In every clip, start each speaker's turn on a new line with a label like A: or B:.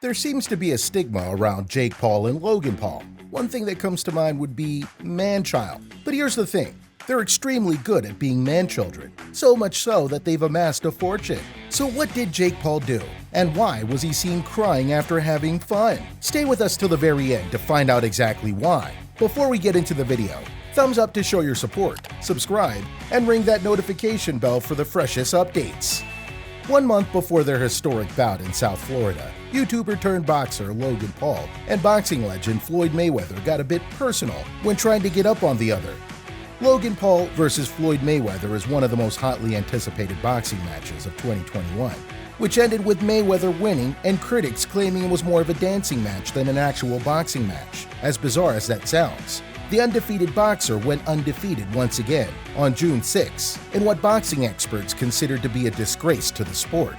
A: There seems to be a stigma around Jake Paul and Logan Paul. One thing that comes to mind would be man-child. But here's the thing. They're extremely good at being man-children, so much so that they've amassed a fortune. So what did Jake Paul do? And why was he seen crying after having fun? Stay with us till the very end to find out exactly why. Before we get into the video, thumbs up to show your support, subscribe, and ring that notification bell for the freshest updates. 1 month before their historic bout in South Florida, YouTuber turned boxer Logan Paul and boxing legend Floyd Mayweather got a bit personal when trying to get up on the other. Logan Paul versus Floyd Mayweather is one of the most hotly anticipated boxing matches of 2021, which ended with Mayweather winning and critics claiming it was more of a dancing match than an actual boxing match. As bizarre as that sounds, the undefeated boxer went undefeated once again on June 6 in what boxing experts considered to be a disgrace to the sport.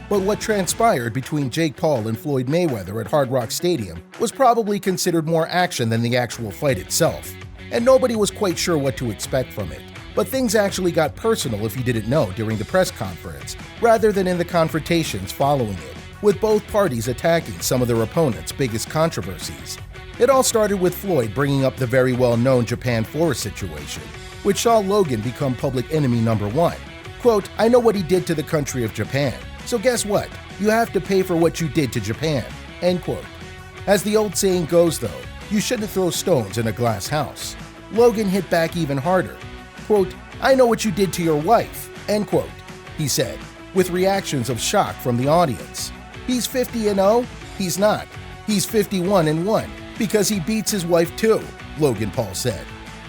A: But what transpired between Jake Paul and Floyd Mayweather at Hard Rock Stadium was probably considered more action than the actual fight itself, and nobody was quite sure what to expect from it. But things actually got personal if you didn't know during the press conference, rather than in the confrontations following it, with both parties attacking some of their opponents' biggest controversies. It all started with Floyd bringing up the very well-known Japan forest situation, which saw Logan become public enemy number one. Quote, "I know what he did to the country of Japan, so guess what? You have to pay for what you did to Japan." End quote. As the old saying goes though, you shouldn't throw stones in a glass house. Logan hit back even harder. Quote, "I know what you did to your wife." End quote, he said, with reactions of shock from the audience. He's 50-0? He's not. He's 51-1. Because he beats his wife too, Logan Paul said.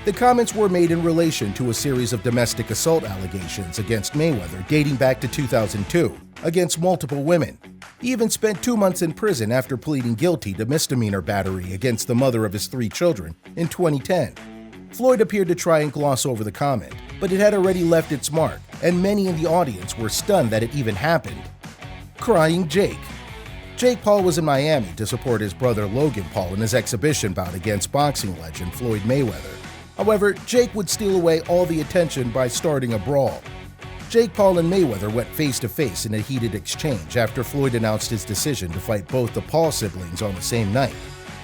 A: The comments were made in relation to a series of domestic assault allegations against Mayweather dating back to 2002 against multiple women. He even spent 2 months in prison after pleading guilty to misdemeanor battery against the mother of his 3 children in 2010. Floyd appeared to try and gloss over the comment, but it had already left its mark, and many in the audience were stunned that it even happened. Crying Jake. Jake Paul was in Miami to support his brother Logan Paul in his exhibition bout against boxing legend Floyd Mayweather. However, Jake would steal away all the attention by starting a brawl. Jake Paul and Mayweather went face-to-face in a heated exchange after Floyd announced his decision to fight both the Paul siblings on the same night.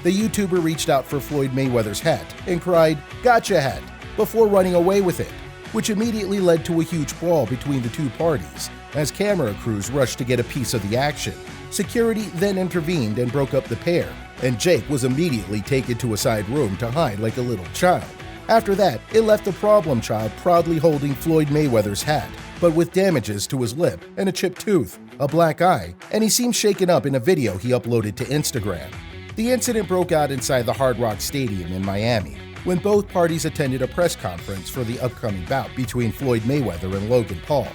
A: The YouTuber reached out for Floyd Mayweather's hat and cried, "Gotcha hat," before running away with it, which immediately led to a huge brawl between the two parties as camera crews rushed to get a piece of the action. Security then intervened and broke up the pair, and Jake was immediately taken to a side room to hide like a little child. After that, it left the problem child proudly holding Floyd Mayweather's hat, but with damages to his lip and a chipped tooth, a black eye, and he seemed shaken up in a video he uploaded to Instagram. The incident broke out inside the Hard Rock Stadium in Miami, when both parties attended a press conference for the upcoming bout between Floyd Mayweather and Logan Paul.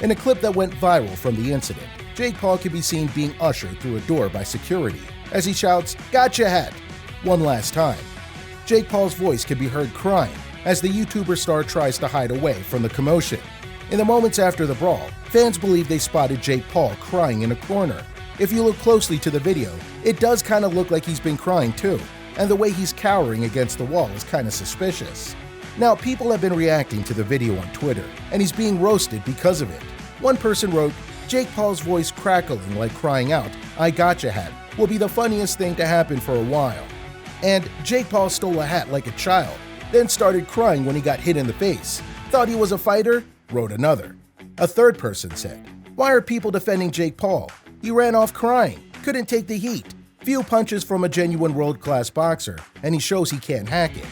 A: In a clip that went viral from the incident, Jake Paul can be seen being ushered through a door by security as he shouts, "Gotcha hat," one last time. Jake Paul's voice can be heard crying as the YouTuber star tries to hide away from the commotion. In the moments after the brawl, fans believe they spotted Jake Paul crying in a corner. If you look closely to the video, it does kind of look like he's been crying too, and the way he's cowering against the wall is kind of suspicious. Now, people have been reacting to the video on Twitter, and he's being roasted because of it. One person wrote, "Jake Paul's voice crackling like crying out, 'I gotcha hat,' will be the funniest thing to happen for a while." And Jake Paul stole a hat like a child, then started crying when he got hit in the face. "Thought he was a fighter?" wrote another. A third person said, "Why are people defending Jake Paul? He ran off crying, couldn't take the heat. Few punches from a genuine world-class boxer, and he shows he can't hack it.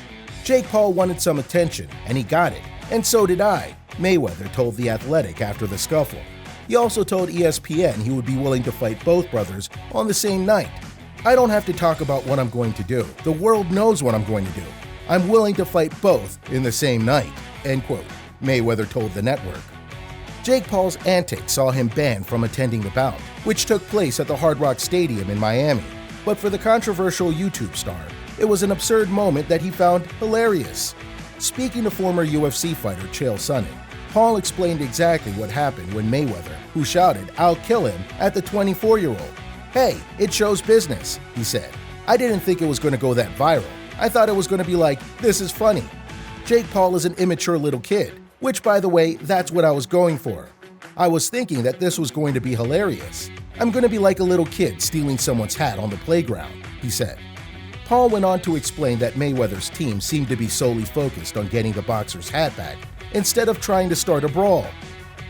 A: Jake Paul wanted some attention, and he got it, and so did I," Mayweather told The Athletic after the scuffle. He also told ESPN he would be willing to fight both brothers on the same night. "I don't have to talk about what I'm going to do. The world knows what I'm going to do. I'm willing to fight both in the same night," end quote, Mayweather told the network. Jake Paul's antics saw him banned from attending the bout, which took place at the Hard Rock Stadium in Miami. But for the controversial YouTube star, it was an absurd moment that he found hilarious. Speaking to former UFC fighter Chael Sonnen, Paul explained exactly what happened when Mayweather, who shouted, "I'll kill him," at the 24-year-old. "Hey, it shows business," he said. "I didn't think it was going to go that viral. I thought it was going to be like, this is funny." Jake Paul is an immature little kid, which, by the way, that's what I was going for. I was thinking that this was going to be hilarious. I'm gonna be like a little kid stealing someone's hat on the playground, he said. Paul went on to explain that Mayweather's team seemed to be solely focused on getting the boxer's hat back instead of trying to start a brawl.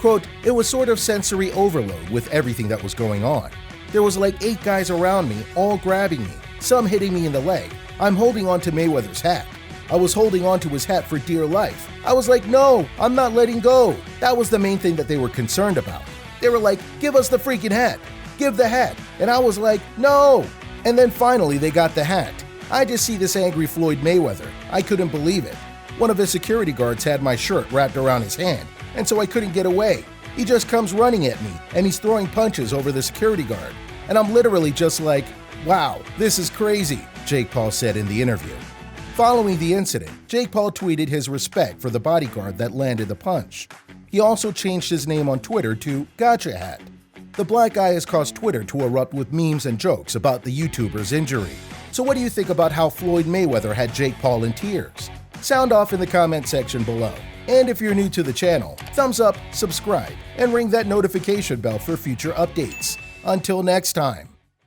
A: Quote, "It was sort of sensory overload with everything that was going on. There was like 8 guys around me, all grabbing me, some hitting me in the leg. I'm holding on to Mayweather's hat. I was holding on to his hat for dear life. I was like, no, I'm not letting go." That was the main thing that they were concerned about. They were like, "Give us the freaking hat. Give the hat." And I was like, "No." And then finally they got the hat. I just see this angry Floyd Mayweather. I couldn't believe it. One of his security guards had my shirt wrapped around his hand, and so I couldn't get away. He just comes running at me, and he's throwing punches over the security guard. And I'm literally just like, "Wow, this is crazy," Jake Paul said in the interview. Following the incident, Jake Paul tweeted his respect for the bodyguard that landed the punch. He also changed his name on Twitter to Gotcha Hat. The black guy has caused Twitter to erupt with memes and jokes about the YouTuber's injury. So what do you think about how Floyd Mayweather had Jake Paul in tears? Sound off in the comment section below. And if you're new to the channel, thumbs up, subscribe, and ring that notification bell for future updates. Until next time.